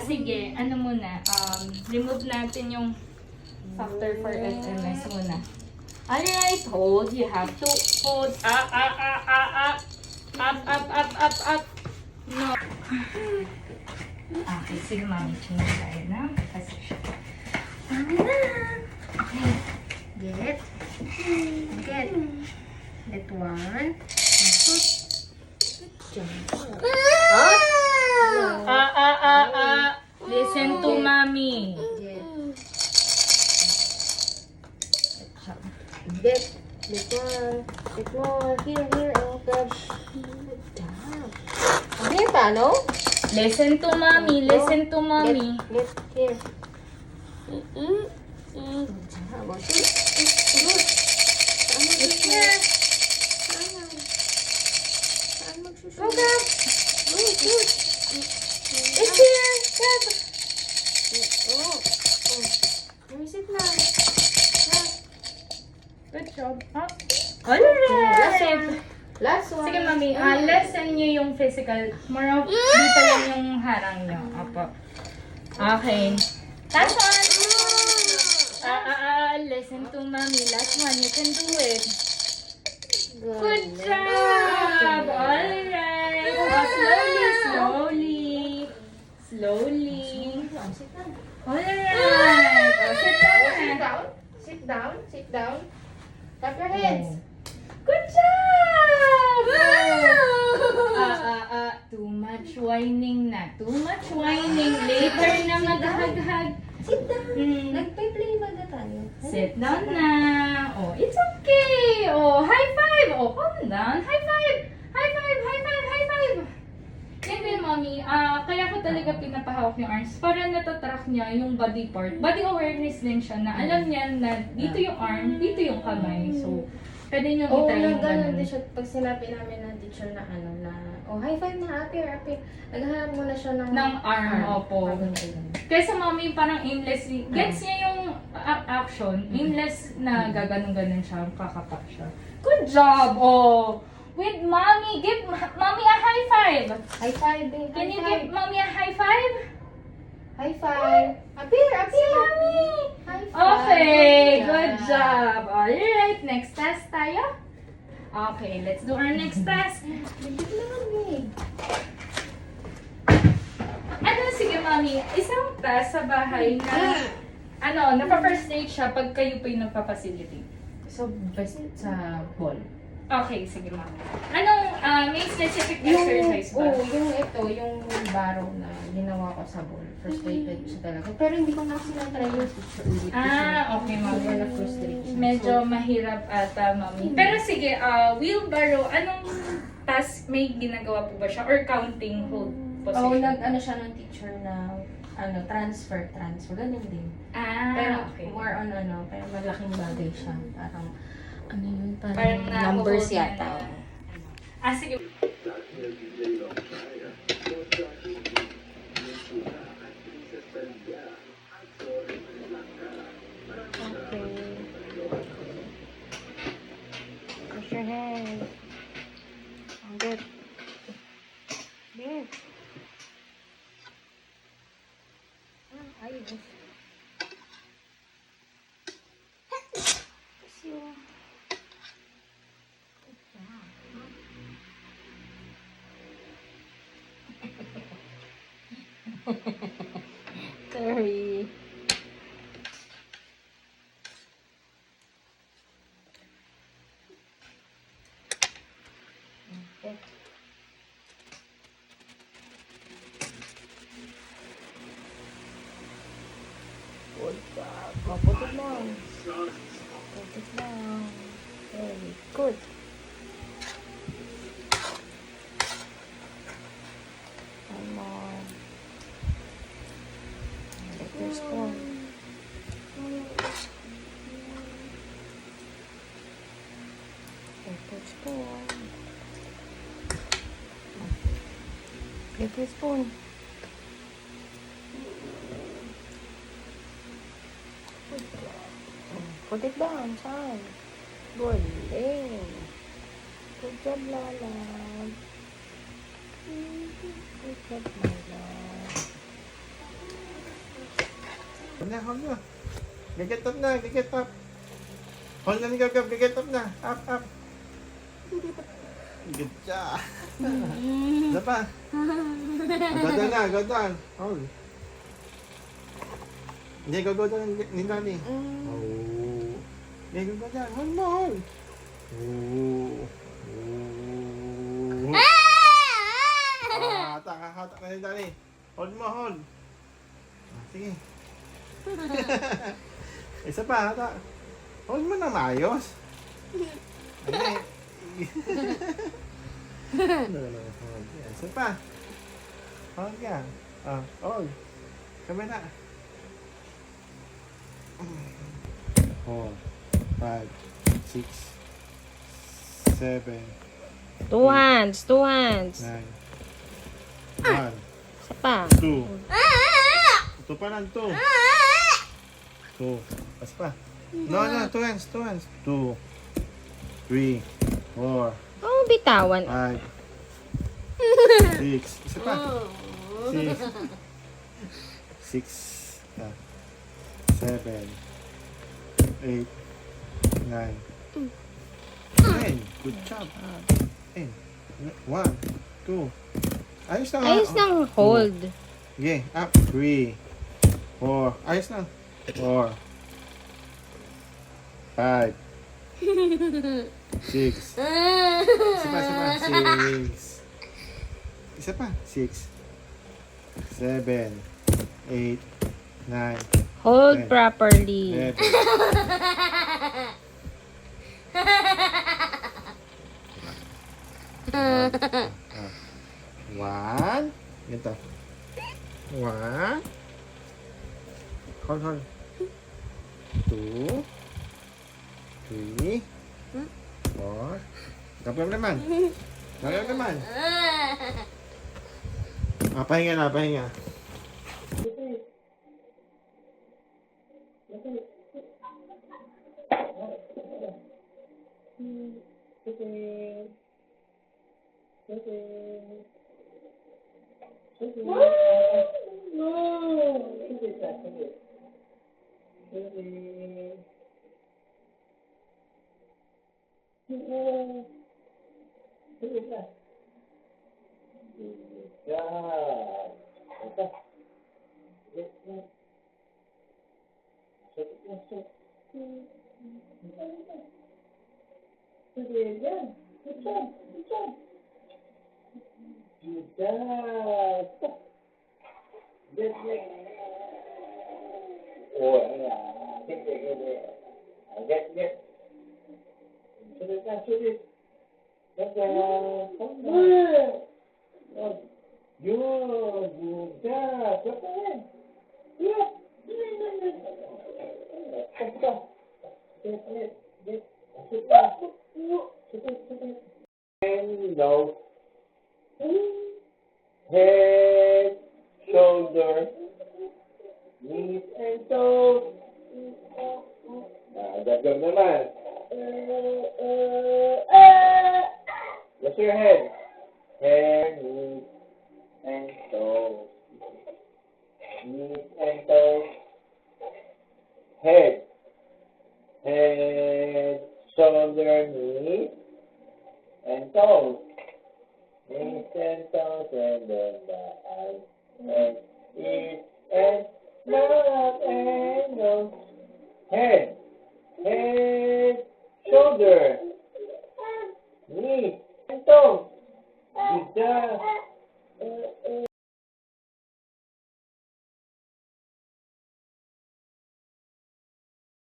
sige, ano muna, remove natin yung factor for SMS muna. Alright, hold. You have to hold. Up. Up. No. Okay, sige mami, change tayo na position. Okay. Get. That one. Good job. Listen to mommy. Get more. Here, oh God. Good job. Here, paano? Listen to mommy. Listen to mommy. Get here. Good job. Oh, see? Good. It's here. Go, Gab. Good. It's here, Gab. Oh. Where is it now? Good job. Alright. Last one. Sige mami, lesson nyo yung physical. More of dito lang yung harang nyo. Opo. Okay. Last one. Listen to mommy. Last one. You can do it. Good job. Alright. Slowly. Alright. Sit down. Tap your hands. Good job! Too much whining na. Too much whining. Later na maghahag-hag. Sit down. Nagpe-play ba na tayo? Sit down na. Oh, it's okay. Oh, high five. Oh, calm down. High five. Yan din, mommy. Kaya ko talaga pinapahawak yung arms para natatrack niya yung body part. Body awareness din siya na alam niya na dito yung arm, dito yung kamay. So, pwede niyo itry yung ganun din ganun. siya. Pag sinabi namin ng teacher na high five na, up here. Naghahanap muna siya ng Arm, opo. Ganun. Kesa mommy parang aimlessly, gets niya yung action, aimless na gaganon-ganon siya, kakapak siya. Good job! Oh! With mommy, give mommy a high five! High five, babe. Can you give mommy a high five? High five. Up here. Mommy! High five. Okay, good job. Alright, next test tayo. Okay, let's do our next test. Bigit naman, babe. Sige mami, isang test sa bahay na napa-first aid siya pag kayo po yung nagpa-facility. So, best sa ball. Okay, sige mami. May specific exercise ba? yung barrow na ginawa ko sa ball. Frustrated siya talaga. Pero hindi ko na sinatry yung teacher ulit. Okay mami. Na frustrate siya. Medyo mahirap ata mami. Pero sige, wheelbarrow, anong task may ginagawa po ba siya? Or counting hold position? Siya ng teacher na transfer. Ganun din. Pero Okay. more on pero malaking bagay siya. Parang Parang numbers na-hold yata. na. Sige. Push your head. Good. There. Ayos. Sorry. Okay. Good job. Put it down. Put it down. Very good. One more. Get your spoon. Get your spoon. Get your spoon. Put it down, son. Good. Good job, Lala. Good job, Lala. Hold na. Get up na, get up. Hold na ni Gagab, get up na. Up. Good job. Isa pa. Go down. Hold. Hindi, go down ni Nani. Oh. Hindi, go down. Hold mo, hold. Oh. Hatak na ni Nani. Hold mo, hold. Sige. Isa pa, hatak. Hold mo na maayos. Hindi. Hold. Isa pa. Hold ka. Hold. Kabila. 4, 5, 6, 7, 2 hands. 9, 1, Isa pa. 2. Ito pa lang, 2. 2. Pas pa. No, 2 hands. 2, 3, 4, Oh, bitawan. 5, 6. Isa pa. 6, 7, 8, 9, 10. Good job. 10. 1, 2. Ayos lang. Ayos lang hold. Okay, up. 3, 4. Ayos lang. 4, 5, 6. Isa pa. 6. Isa pa. 6, 7, 8, 9, Hold 10, properly. 11. One. Ganito. 1. Hold. 2, 3, 4. Tapos naman. Pahinga. Nose, head, shoulder, knees and toes. Gagawin naman. What's your head? Head, knees and toes. Knees and toes. Head. Head, shoulder, knees and toes. Knees and toes, and then the eyes and ears and mouth and nose. Head, shoulder, knees and toes. Good job.